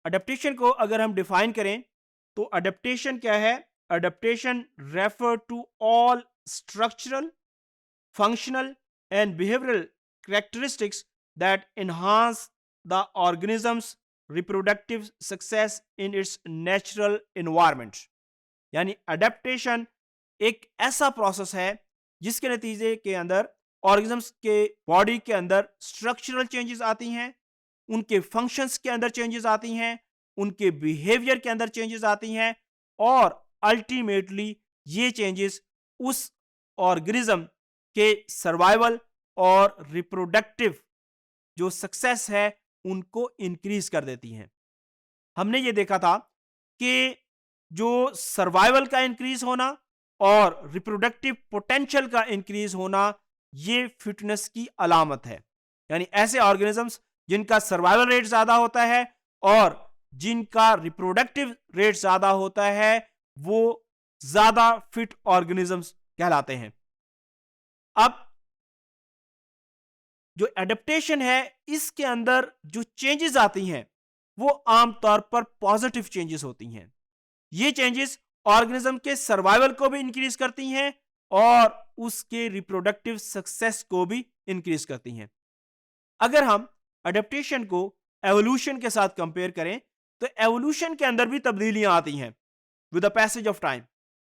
Adaptation को अगर हम डिफाइन करें तो अडेप्टेशन क्या है? Adaptation refer to all structural, functional and behavioral characteristics that enhance the organism's reproductive success in its natural environment. यानी अडेप्टेशन एक ऐसा प्रोसेस है जिसके नतीजे के अंदर ऑर्गेनिजम्स के बॉडी के अंदर स्ट्रक्चरल चेंजेस आती हैं, उनके फंक्शंस के अंदर चेंजेस आती हैं, उनके बिहेवियर के अंदर चेंजेस आती हैं और अल्टीमेटली ये चेंजेस उस ऑर्गेनिज्म के सर्वाइवल और रिप्रोडक्टिव जो सक्सेस है उनको इंक्रीज कर देती हैं। हमने ये देखा था कि जो सर्वाइवल का इंक्रीज होना और रिप्रोडक्टिव पोटेंशियल का इंक्रीज होना ये फिटनेस की अलामत है। यानी ऐसे ऑर्गेनिजम्स जिनका सर्वाइवल रेट ज्यादा होता है और जिनका रिप्रोडक्टिव रेट ज्यादा होता है वो ज्यादा फिट ऑर्गेनिजम्स कहलाते हैं। अब जो एडेप्टेशन है इसके अंदर जो चेंजेस आती हैं वो आमतौर पर पॉजिटिव चेंजेस होती हैं। ये चेंजेस ऑर्गेनिज्म के सर्वाइवल को भी इंक्रीज करती हैं और उसके रिप्रोडक्टिव सक्सेस को भी इंक्रीज करती हैं। अगर हम एडेप्टेशन को एवोल्यूशन के साथ कंपेयर करें तो एवोल्यूशन के अंदर भी तब्दीलियां आती हैं with the passage of time,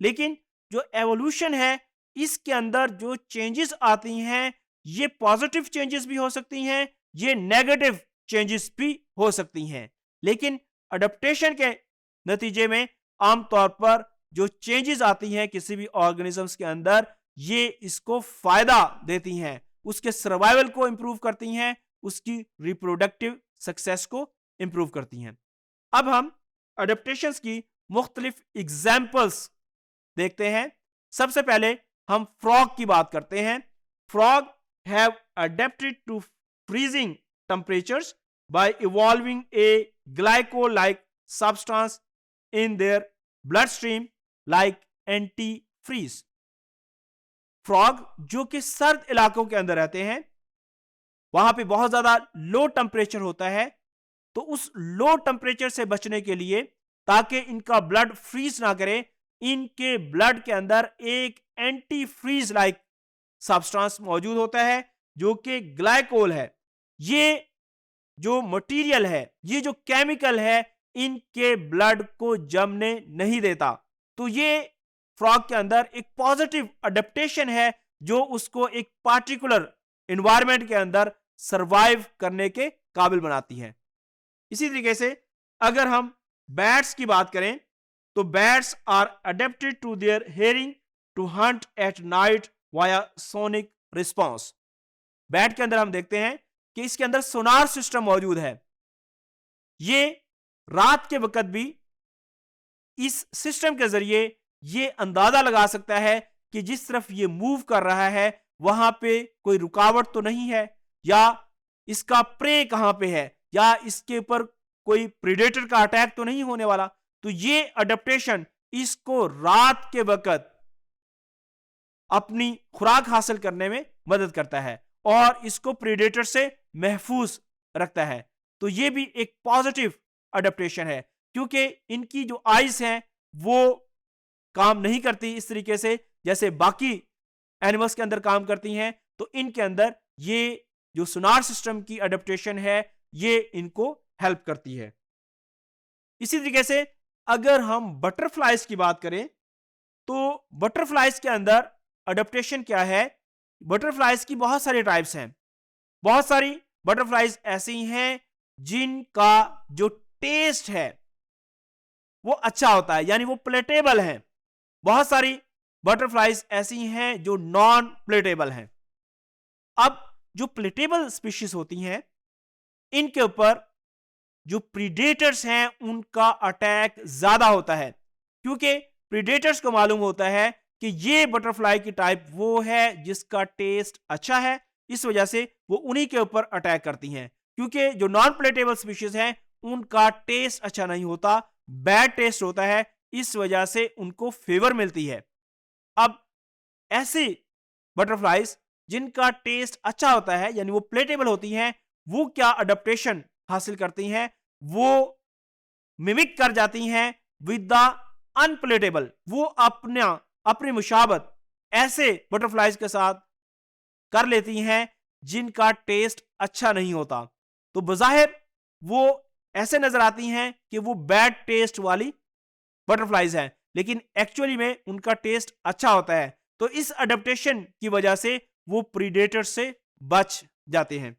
लेकिन जो एवोल्यूशन है इसके अंदर जो चेंजेस आती हैं ये पॉजिटिव चेंजेस भी हो सकती हैं, ये नेगेटिव चेंजेस भी हो सकती हैं। लेकिन अडेप्टेशन के नतीजे में आमतौर पर जो चेंजेस आती हैं किसी भी ऑर्गेनिजम्स के अंदर ये इसको फायदा देती हैं, उसके सर्वाइवल को इंप्रूव करती हैं, उसकी रिप्रोडक्टिव सक्सेस को इंप्रूव करती हैं। अब हम अडेप्टेशंस की मुख्तलिफ एग्जाम्पल्स देखते हैं। सबसे पहले हम फ्रॉग की बात करते हैं। Frog have adapted to freezing temperatures by evolving a glyco like substance in their blood stream like antifreeze. Frog जो कि सर्द इलाकों के अंदर रहते हैं, वहां पे बहुत ज्यादा लो टेम्परेचर होता है, तो उस लो टेम्परेचर से बचने के लिए ताकि इनका ब्लड फ्रीज ना करे, इनके ब्लड के अंदर एक एंटी फ्रीज लाइक सब्सटेंस मौजूद होता है जो कि ग्लाइकोल है। ये जो मटेरियल है, ये जो केमिकल है, इनके ब्लड को जमने नहीं देता। तो ये फ्रॉग के अंदर एक पॉजिटिव अडेप्टेशन है जो उसको एक पार्टिकुलर एनवायरनमेंट के अंदर सरवाइव करने के काबिल बनाती है। इसी तरीके से अगर हम बैट्स की बात करें तो bats are adapted to their hearing to hunt at night via sonic response. Bat के अंदर हम देखते हैं कि इसके अंदर सोनार सिस्टम मौजूद है। ये रात के वक्त भी इस सिस्टम के जरिए ये अंदाजा लगा सकता है कि जिस तरफ ये मूव कर रहा है वहां पे कोई रुकावट तो नहीं है, या इसका प्रे कहां पे है, या इसके ऊपर कोई प्रीडेटर का अटैक तो नहीं होने वाला। तो ये अडेप्टेशन इसको रात के वक्त अपनी खुराक हासिल करने में मदद करता है और इसको प्रीडेटर से महफूज रखता है। तो ये भी एक पॉजिटिव अडेप्टेशन है क्योंकि इनकी जो आइज हैं वो काम नहीं करती इस तरीके से जैसे बाकी एनिमल्स के अंदर काम करती हैं। तो इनके अंदर ये जो सोनार सिस्टम की अडेप्टेशन है ये इनको हेल्प करती है। इसी तरीके से अगर हम बटरफ्लाइज की बात करें तो बटरफ्लाइज के अंदर अडेप्टेशन क्या है? बटरफ्लाइज की बहुत सारी टाइप्स हैं। बहुत सारी बटरफ्लाइज ऐसी हैं जिनका जो टेस्ट है वो अच्छा होता है, यानी वो प्लेटेबल हैं। बहुत सारी बटरफ्लाइज ऐसी हैं जो नॉन प्लेटेबल हैं। अब जो प्लेटेबल स्पीशीज होती हैं इनके ऊपर जो प्रीडेटर्स हैं उनका अटैक ज्यादा होता है क्योंकि प्रीडेटर्स को मालूम होता है कि ये बटरफ्लाई की टाइप वो है जिसका टेस्ट अच्छा है, इस वजह से वो उन्हीं के ऊपर अटैक करती हैं। क्योंकि जो नॉन प्लेटेबल स्पीशीज हैं उनका टेस्ट अच्छा नहीं होता, बैड टेस्ट होता है, इस वजह से उनको फेवर मिलती है। अब ऐसी बटरफ्लाइज जिनका टेस्ट अच्छा होता है यानी वो प्लेटेबल होती हैं, वो क्या अडेप्टेशन हासिल करती हैं? वो मिमिक कर जाती हैं विद द अनप्लेटेबल। वो अपनी मुशाबत ऐसे बटरफ्लाइज के साथ कर लेती हैं जिनका टेस्ट अच्छा नहीं होता। तो बज़ाहिर वो ऐसे नजर आती हैं कि वो बैड टेस्ट वाली बटरफ्लाइज हैं, लेकिन एक्चुअली में उनका टेस्ट अच्छा होता है। तो इस अडेप्टेशन की वजह से वो प्रीडेटर से बच जाते हैं।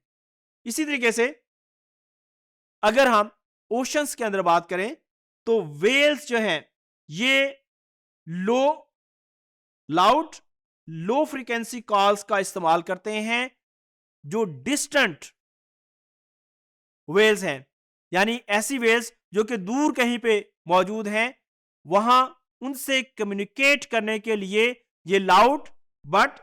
इसी तरीके से अगर हम ओशंस के अंदर बात करें तो वेल्स जो हैं ये लो लाउड लो फ्रीक्वेंसी कॉल्स का इस्तेमाल करते हैं। जो डिस्टेंट वेल्स हैं, यानी ऐसी वेल्स जो कि दूर कहीं पे मौजूद हैं, वहां उनसे कम्युनिकेट करने के लिए ये लाउड बट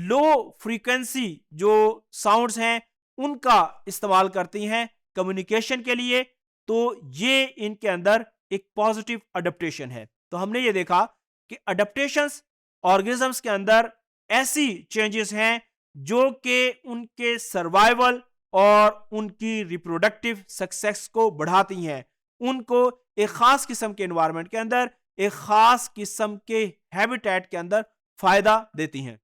लो फ्रीक्वेंसी जो साउंड्स हैं उनका इस्तेमाल करती हैं कम्युनिकेशन के लिए। तो ये इनके अंदर एक पॉजिटिव अडेप्टेशन है। तो हमने ये देखा कि अडेप्टेशंस ऑर्गेनिजम्स के अंदर ऐसी चेंजेस हैं जो कि उनके सर्वाइवल और उनकी रिप्रोडक्टिव सक्सेस को बढ़ाती हैं, उनको एक खास किस्म के एनवायरनमेंट के अंदर, एक खास किस्म के हैबिटेट के अंदर फायदा देती हैं।